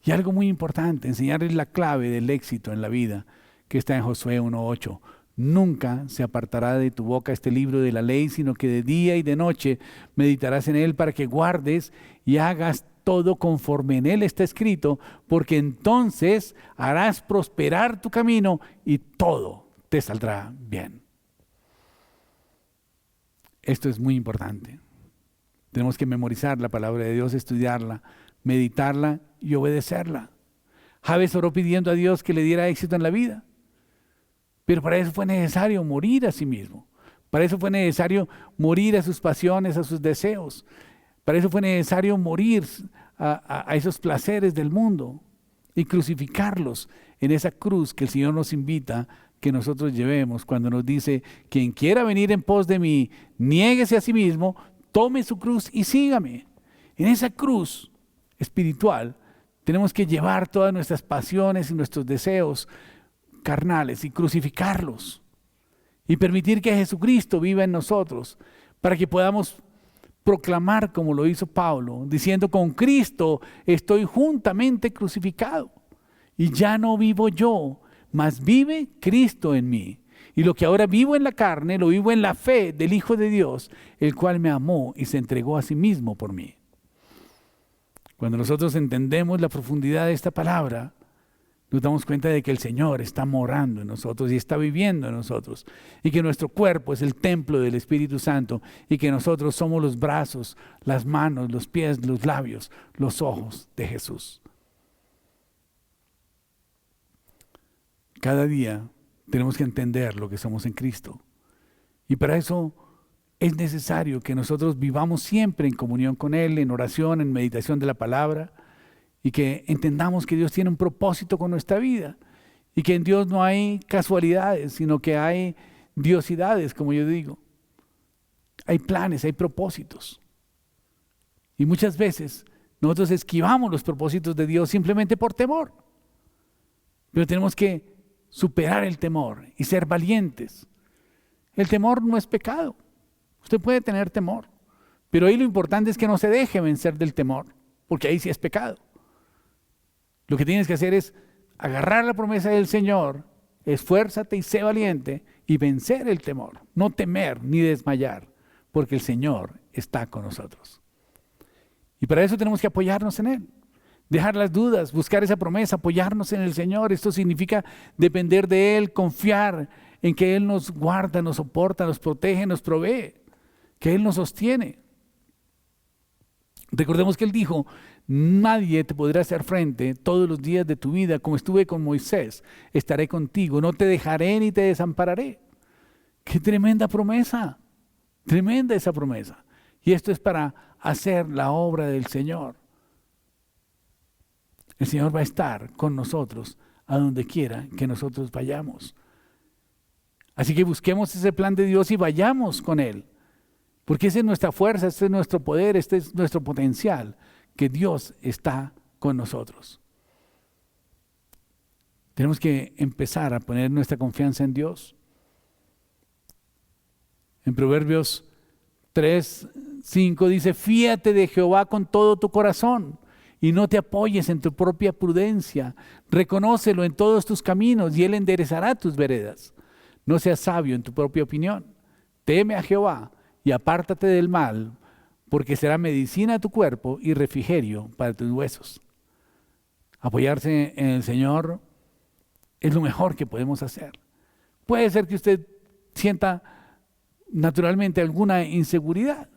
Y algo muy importante, enseñarles la clave del éxito en la vida, que está en Josué 1:8. Nunca se apartará de tu boca este libro de la ley, sino que de día y de noche meditarás en él para que guardes y hagas todo conforme en él está escrito, porque entonces harás prosperar tu camino y todo te saldrá bien. Esto es muy importante. Tenemos que memorizar la palabra de Dios, estudiarla, meditarla y obedecerla. Jabez oró pidiendo a Dios que le diera éxito en la vida. Pero para eso fue necesario morir a sí mismo. Para eso fue necesario morir a sus pasiones, a sus deseos. Para eso fue necesario morir a esos placeres del mundo y crucificarlos en esa cruz que el Señor nos invita que nosotros llevemos cuando nos dice: quien quiera venir en pos de mí, niéguese a sí mismo, tome su cruz y sígame. En esa cruz espiritual tenemos que llevar todas nuestras pasiones y nuestros deseos carnales y crucificarlos y permitir que Jesucristo viva en nosotros para que podamos proclamar como lo hizo Pablo, diciendo: con Cristo estoy juntamente crucificado, y ya no vivo yo, mas vive Cristo en mí. Y lo que ahora vivo en la carne, lo vivo en la fe del Hijo de Dios, el cual me amó y se entregó a sí mismo por mí. Cuando nosotros entendemos la profundidad de esta palabra, nos damos cuenta de que el Señor está morando en nosotros y está viviendo en nosotros, y que nuestro cuerpo es el templo del Espíritu Santo, y que nosotros somos los brazos, las manos, los pies, los labios, los ojos de Jesús. Cada día tenemos que entender lo que somos en Cristo, y para eso es necesario que nosotros vivamos siempre en comunión con Él, en oración, en meditación de la palabra, y que entendamos que Dios tiene un propósito con nuestra vida, y que en Dios no hay casualidades, sino que hay diosidades, como yo digo. Hay planes, hay propósitos. Y muchas veces nosotros esquivamos los propósitos de Dios simplemente por temor. Pero tenemos que superar el temor y ser valientes. El temor no es pecado. Usted puede tener temor, pero ahí lo importante es que no se deje vencer del temor, porque ahí sí es pecado. Lo que tienes que hacer es agarrar la promesa del Señor, esfuérzate y sé valiente, y vencer el temor. No temer ni desmayar, porque el Señor está con nosotros. Y para eso tenemos que apoyarnos en Él. Dejar las dudas, buscar esa promesa, apoyarnos en el Señor. Esto significa depender de Él, confiar en que Él nos guarda, nos soporta, nos protege, nos provee, que Él nos sostiene. Recordemos que Él dijo: nadie te podrá hacer frente todos los días de tu vida, como estuve con Moisés, estaré contigo, no te dejaré ni te desampararé. ¡Qué tremenda promesa! Tremenda esa promesa. Y esto es para hacer la obra del Señor. El Señor va a estar con nosotros a donde quiera que nosotros vayamos. Así que busquemos ese plan de Dios y vayamos con Él. Porque esa es nuestra fuerza, este es nuestro poder, este es nuestro potencial, que Dios está con nosotros. Tenemos que empezar a poner nuestra confianza en Dios. En Proverbios 3:5 dice: fíate de Jehová con todo tu corazón y no te apoyes en tu propia prudencia. Reconócelo en todos tus caminos y Él enderezará tus veredas. No seas sabio en tu propia opinión. Teme a Jehová y apártate del mal, porque será medicina a tu cuerpo y refrigerio para tus huesos. Apoyarse en el Señor es lo mejor que podemos hacer. Puede ser que usted sienta naturalmente alguna inseguridad,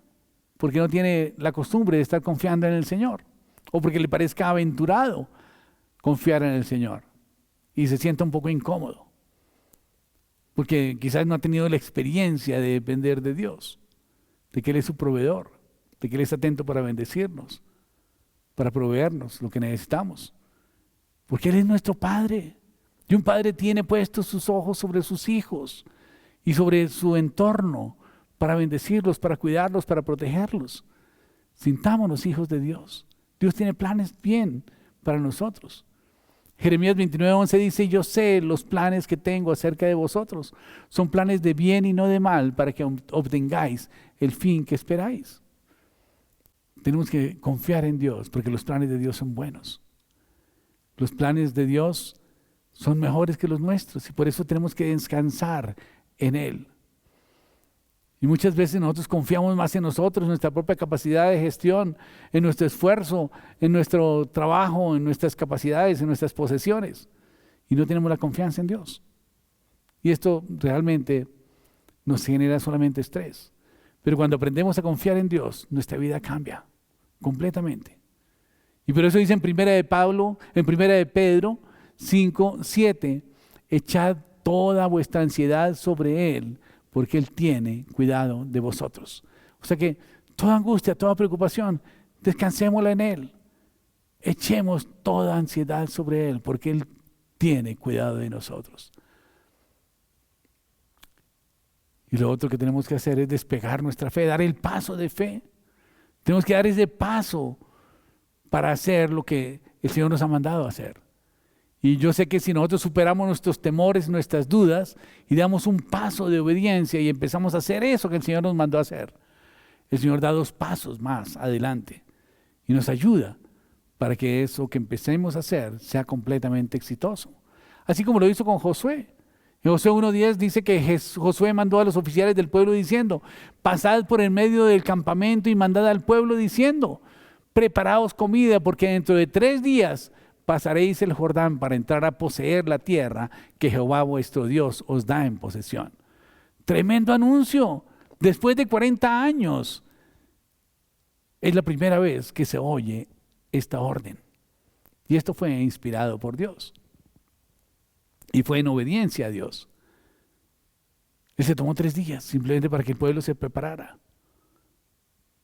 porque no tiene la costumbre de estar confiando en el Señor, o porque le parezca aventurado confiar en el Señor y se sienta un poco incómodo, porque quizás no ha tenido la experiencia de depender de Dios, de que Él es su proveedor, de que Él está atento para bendecirnos, para proveernos lo que necesitamos, porque Él es nuestro Padre, y un padre tiene puestos sus ojos sobre sus hijos y sobre su entorno para bendecirlos, para cuidarlos, para protegerlos. Sintámonos hijos de Dios. Dios tiene planes bien para nosotros. Jeremías 29:11 dice: yo sé los planes que tengo acerca de vosotros. Son planes de bien y no de mal, para que obtengáis el fin que esperáis. Tenemos que confiar en Dios, porque los planes de Dios son buenos. Los planes de Dios son mejores que los nuestros, y por eso tenemos que descansar en Él. Y muchas veces nosotros confiamos más en nosotros, en nuestra propia capacidad de gestión, en nuestro esfuerzo, en nuestro trabajo, en nuestras capacidades, en nuestras posesiones, y no tenemos la confianza en Dios. Y esto realmente nos genera solamente estrés. Pero cuando aprendemos a confiar en Dios, nuestra vida cambia completamente. Y por eso dice en primera de Pedro 5:7, echad toda vuestra ansiedad sobre Él, porque Él tiene cuidado de vosotros. O sea que toda angustia, toda preocupación, descansémosla en Él. Echemos toda ansiedad sobre Él, porque Él tiene cuidado de nosotros. Y lo otro que tenemos que hacer es despegar nuestra fe, dar el paso de fe. Tenemos que dar ese paso para hacer lo que el Señor nos ha mandado a hacer. Y yo sé que si nosotros superamos nuestros temores, nuestras dudas, y damos un paso de obediencia y empezamos a hacer eso que el Señor nos mandó a hacer, el Señor da 2 pasos más adelante y nos ayuda para que eso que empecemos a hacer sea completamente exitoso. Así como lo hizo con Josué. En Josué 1:10 dice que Josué mandó a los oficiales del pueblo diciendo: pasad por el medio del campamento y mandad al pueblo diciendo: preparaos comida, porque dentro de 3 días pasaréis el Jordán para entrar a poseer la tierra que Jehová vuestro Dios os da en posesión. Tremendo anuncio. Después de 40 años es la primera vez que se oye esta orden. Y esto fue inspirado por Dios. Y fue en obediencia a Dios. Él se tomó 3 días simplemente para que el pueblo se preparara.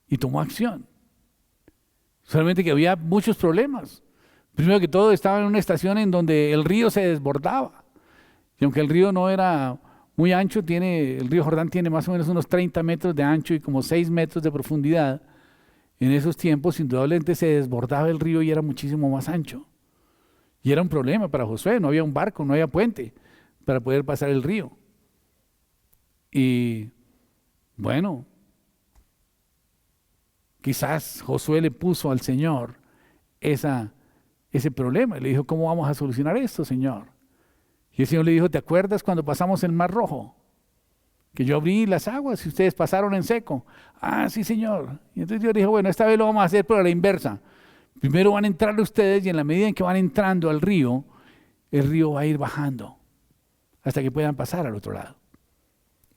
Y tomó acción. Solamente que había muchos problemas. Primero que todo, estaba en una estación en donde el río se desbordaba. Y aunque el río no era muy ancho, el río Jordán tiene más o menos unos 30 metros de ancho y como 6 metros de profundidad. En esos tiempos, indudablemente, se desbordaba el río y era muchísimo más ancho. Y era un problema para Josué, no había un barco, no había puente para poder pasar el río. Y bueno, quizás Josué le puso al Señor ese problema. Y le dijo: ¿cómo vamos a solucionar esto, Señor? Y el Señor le dijo: ¿te acuerdas cuando pasamos el Mar Rojo? Que yo abrí las aguas y ustedes pasaron en seco. Ah, sí, Señor. Y entonces Dios dijo: bueno, esta vez lo vamos a hacer pero a la inversa. Primero van a entrar ustedes y en la medida en que van entrando al río, el río va a ir bajando hasta que puedan pasar al otro lado.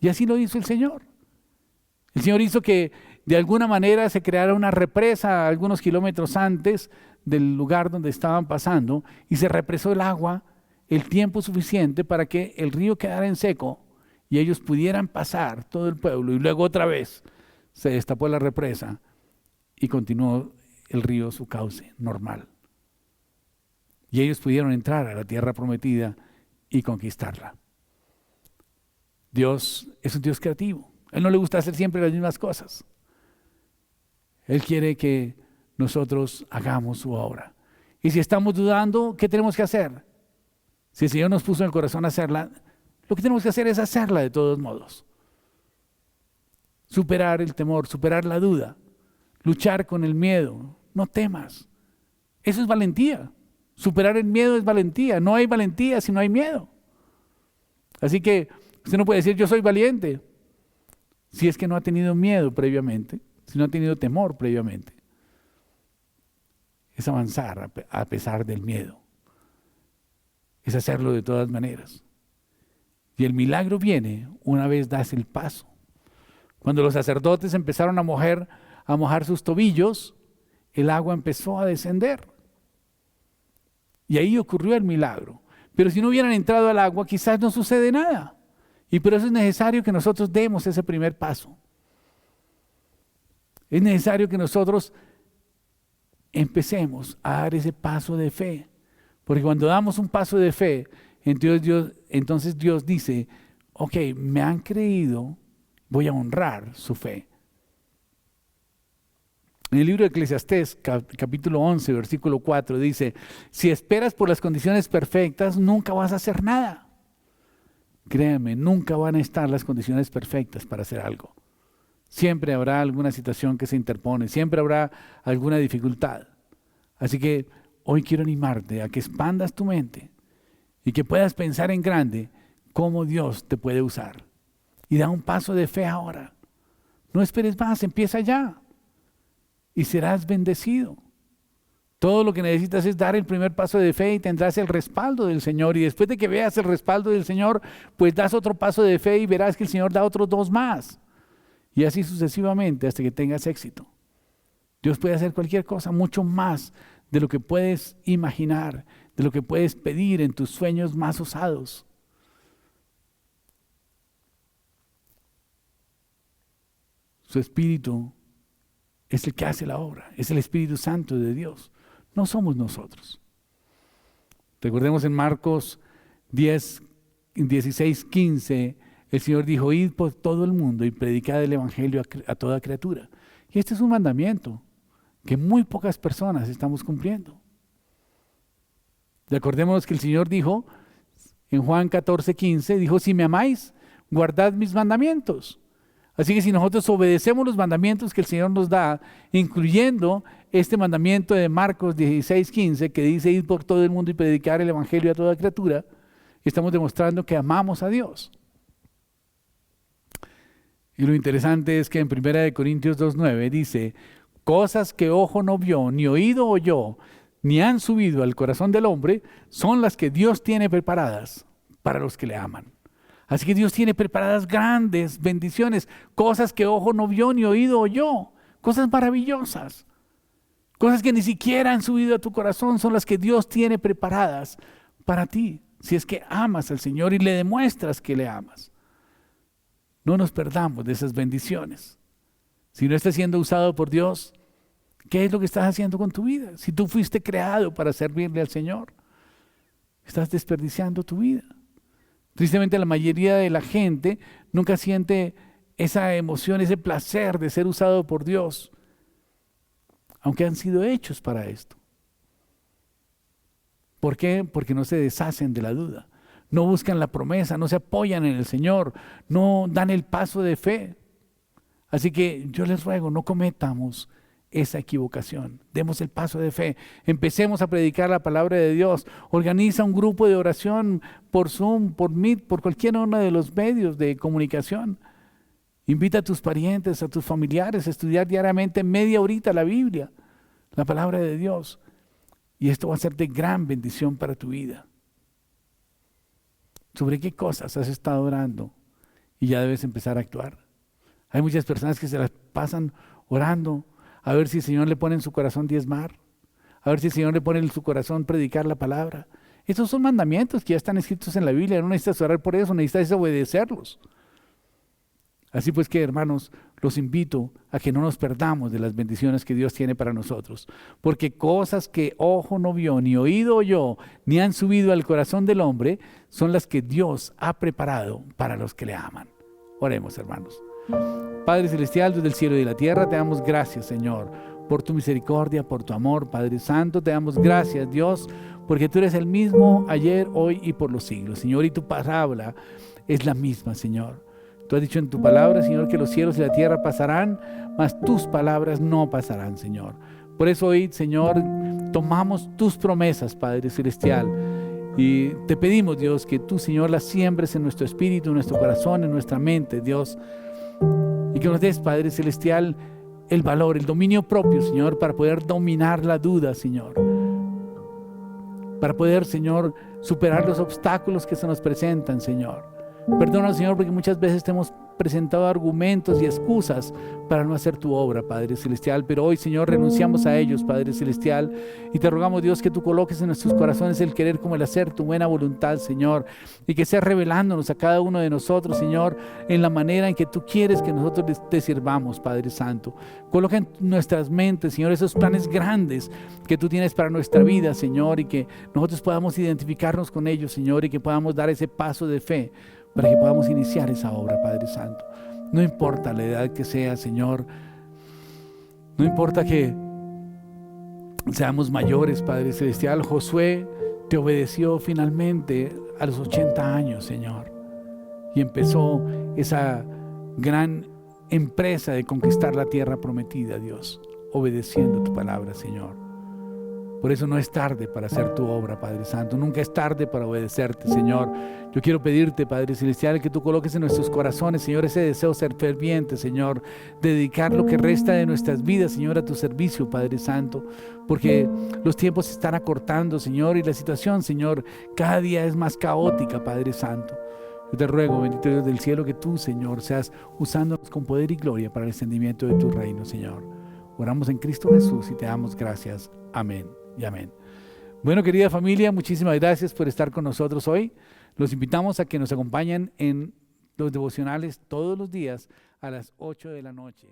Y así lo hizo el Señor. El Señor hizo que de alguna manera se creara una represa algunos kilómetros antes del lugar donde estaban pasando y se represó el agua el tiempo suficiente para que el río quedara en seco y ellos pudieran pasar todo el pueblo. Y luego otra vez se destapó la represa y continuó el río su cauce normal. Y ellos pudieron entrar a la tierra prometida y conquistarla. Dios es un Dios creativo. A Él no le gusta hacer siempre las mismas cosas. Él quiere que nosotros hagamos su obra. Y si estamos dudando, ¿qué tenemos que hacer? Si el Señor nos puso en el corazón hacerla, lo que tenemos que hacer es hacerla de todos modos. Superar el temor, superar la duda, luchar con el miedo. No temas. Eso es valentía. Superar el miedo es valentía. No hay valentía si no hay miedo. Así que usted no puede decir: yo soy valiente, si es que no ha tenido miedo previamente, si no ha tenido temor previamente. Es avanzar a pesar del miedo. Es hacerlo de todas maneras. Y el milagro viene una vez das el paso. Cuando los sacerdotes empezaron a mojar sus tobillos, el agua empezó a descender. Y ahí ocurrió el milagro. Pero si no hubieran entrado al agua, quizás no sucede nada. Y por eso es necesario que nosotros demos ese primer paso. Es necesario que nosotros empecemos a dar ese paso de fe. Porque cuando damos un paso de fe, entonces Dios dice: ok, me han creído, voy a honrar su fe. En el libro de Eclesiastés, capítulo 11, versículo 4, dice: si esperas por las condiciones perfectas, nunca vas a hacer nada. Créanme, nunca van a estar las condiciones perfectas para hacer algo. Siempre habrá alguna situación que se interpone, siempre habrá alguna dificultad. Así que hoy quiero animarte a que expandas tu mente y que puedas pensar en grande cómo Dios te puede usar. Y da un paso de fe ahora. No esperes más, empieza ya. Y serás bendecido. Todo lo que necesitas es dar el primer paso de fe y tendrás el respaldo del Señor. Y después de que veas el respaldo del Señor, pues das otro paso de fe y verás que el Señor da otros 2 más. Y así sucesivamente hasta que tengas éxito. Dios puede hacer cualquier cosa, mucho más de lo que puedes imaginar, de lo que puedes pedir en tus sueños más osados. Su Espíritu es el que hace la obra, es el Espíritu Santo de Dios, no somos nosotros. Recordemos en Marcos 10, 16, 15, el Señor dijo: id por todo el mundo y predicad el Evangelio a toda criatura. Y este es un mandamiento que muy pocas personas estamos cumpliendo. Recordemos que el Señor dijo en Juan 14, 15, dijo: si me amáis, guardad mis mandamientos. Así que si nosotros obedecemos los mandamientos que el Señor nos da, incluyendo este mandamiento de Marcos 16:15, que dice ir por todo el mundo y predicar el evangelio a toda criatura, estamos demostrando que amamos a Dios. Y lo interesante es que en 1 Corintios 2:9 dice, cosas que ojo no vio, ni oído oyó, ni han subido al corazón del hombre, son las que Dios tiene preparadas para los que le aman. Así que Dios tiene preparadas grandes bendiciones, cosas que ojo no vio ni oído oyó, cosas maravillosas, cosas que ni siquiera han subido a tu corazón, son las que Dios tiene preparadas para ti, si es que amas al Señor y le demuestras que le amas. No nos perdamos de esas bendiciones. Si no estás siendo usado por Dios, ¿qué es lo que estás haciendo con tu vida? Si tú fuiste creado para servirle al Señor, estás desperdiciando tu vida. Tristemente la mayoría de la gente nunca siente esa emoción, ese placer de ser usado por Dios, aunque han sido hechos para esto. ¿Por qué? Porque no se deshacen de la duda, no buscan la promesa, no se apoyan en el Señor, no dan el paso de fe. Así que yo les ruego, no cometamos esa equivocación, demos el paso de fe, empecemos a predicar la palabra de Dios, organiza un grupo de oración por Zoom, por Meet, por cualquier uno de los medios de comunicación. Invita a tus parientes, a tus familiares a estudiar diariamente media horita la Biblia, la palabra de Dios, y esto va a ser de gran bendición para tu vida. ¿Sobre qué cosas has estado orando y ya debes empezar a actuar? Hay muchas personas que se las pasan orando a ver si el Señor le pone en su corazón diezmar, a ver si el Señor le pone en su corazón predicar la palabra. Estos son mandamientos que ya están escritos en la Biblia, no necesitas orar por eso, necesitas obedecerlos. Así pues que, hermanos, los invito a que no nos perdamos de las bendiciones que Dios tiene para nosotros, porque cosas que ojo no vio, ni oído oyó, ni han subido al corazón del hombre, son las que Dios ha preparado para los que le aman. Oremos, hermanos. Padre Celestial, desde el cielo y de la tierra, te damos gracias, Señor, por tu misericordia, por tu amor, Padre Santo. Te damos gracias, Dios, porque tú eres el mismo ayer, hoy y por los siglos, Señor, y tu palabra es la misma, Señor. Tú has dicho en tu palabra, Señor, que los cielos y la tierra pasarán, mas tus palabras no pasarán, Señor. Por eso hoy, Señor, tomamos tus promesas, Padre Celestial, y te pedimos, Dios, que tú, Señor, las siembres en nuestro espíritu, en nuestro corazón, en nuestra mente, Dios, y que nos des, Padre Celestial, el valor, el dominio propio, Señor, para poder dominar la duda, Señor. Para poder, Señor, superar los obstáculos que se nos presentan, Señor. Perdónanos, Señor, porque muchas veces te hemos presentado argumentos y excusas para no hacer tu obra, Padre Celestial, pero hoy, Señor, renunciamos a ellos, Padre Celestial, y te rogamos, Dios, que tú coloques en nuestros corazones el querer como el hacer, tu buena voluntad, Señor, y que seas revelándonos a cada uno de nosotros, Señor, en la manera en que tú quieres que nosotros te sirvamos, Padre Santo. Coloca en nuestras mentes, Señor, esos planes grandes que tú tienes para nuestra vida, Señor, y que nosotros podamos identificarnos con ellos, Señor, y que podamos dar ese paso de fe para que podamos iniciar esa obra, Padre Santo. No importa la edad que sea, Señor, no importa que seamos mayores, Padre Celestial. Josué te obedeció finalmente a los 80 años, Señor, y empezó esa gran empresa de conquistar la tierra prometida, Dios, obedeciendo tu palabra, Señor. Por eso no es tarde para hacer tu obra, Padre Santo. Nunca es tarde para obedecerte, Señor. Yo quiero pedirte, Padre Celestial, que tú coloques en nuestros corazones, Señor, ese deseo de ser ferviente, Señor, de dedicar lo que resta de nuestras vidas, Señor, a tu servicio, Padre Santo, porque los tiempos se están acortando, Señor, y la situación, Señor, cada día es más caótica, Padre Santo. Yo te ruego, bendito Dios del cielo, que tú, Señor, seas usándonos con poder y gloria para el extendimiento de tu reino, Señor. Oramos en Cristo Jesús y te damos gracias. Amén y amén. Bueno, querida familia, muchísimas gracias por estar con nosotros hoy. Los invitamos a que nos acompañen en los devocionales todos los días a las 8 de la noche.